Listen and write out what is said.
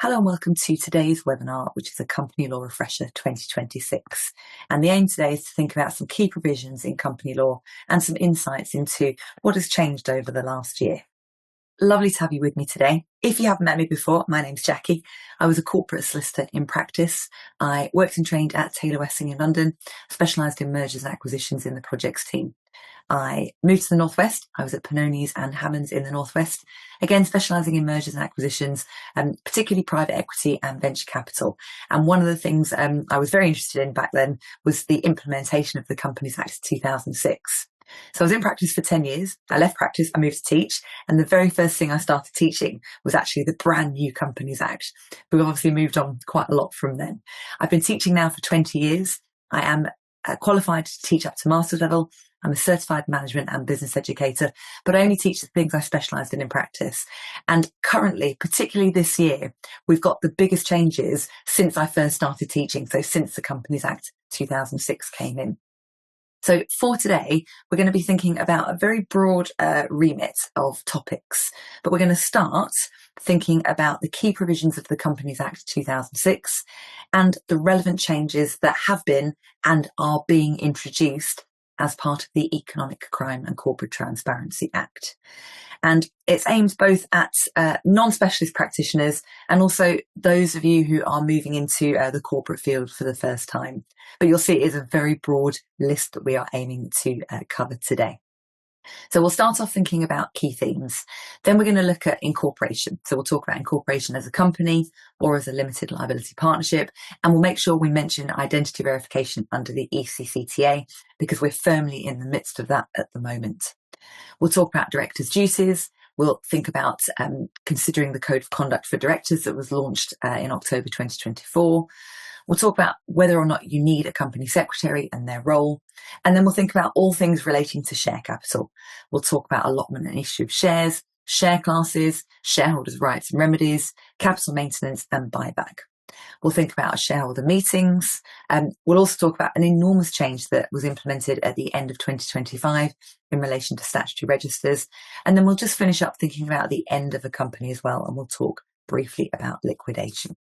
Hello and welcome to today's webinar, which is a Company Law Refresher 2026. And the aim today is to think about some key provisions in company law and some insights into what has changed over the last year. Lovely to have you with me today. If you haven't met me before, my name's Jackie. I was a corporate solicitor in practice. I worked and trained at Taylor Wessing in London, specialised in mergers and acquisitions in the projects team. I moved to the Northwest. I was at Panonis and Hammonds in the Northwest, again specialising in mergers and acquisitions, particularly private equity and venture capital. And one of the things I was very interested in back then was the implementation of the Companies Act 2006. So I was in practice for 10 years. I left practice, I moved to teach, and the very first thing I started teaching was actually the brand new Companies Act. But we've obviously moved on quite a lot from then. I've been teaching now for 20 years. I am qualified to teach up to master's level. I'm a certified management and business educator, but I only teach the things I specialised in practice. And currently, particularly this year, we've got the biggest changes since I first started teaching. So since the Companies Act 2006 came in. So for today, we're going to be thinking about a very broad remit of topics, but we're going to start thinking about the key provisions of the Companies Act 2006 and the relevant changes that have been and are being introduced as part of the Economic Crime and Corporate Transparency Act. And it's aimed both at non-specialist practitioners and also those of you who are moving into the corporate field for the first time. But you'll see it is a very broad list that we are aiming to cover today. So we'll start off thinking about key themes. Then we're going to look at incorporation. So we'll talk about incorporation as a company or as a limited liability partnership. And we'll make sure we mention identity verification under the ECCTA because we're firmly in the midst of that at the moment. We'll talk about directors' duties. We'll think about considering the Code of Conduct for Directors that was launched in October 2024. We'll talk about whether or not you need a company secretary and their role. And then we'll think about all things relating to share capital. We'll talk about allotment and issue of shares, share classes, shareholders' rights and remedies, capital maintenance and buyback. We'll think about shareholder meetings. We'll also talk about an enormous change that was implemented at the end of 2025 in relation to statutory registers. And then we'll just finish up thinking about the end of a company as well. And we'll talk briefly about liquidation.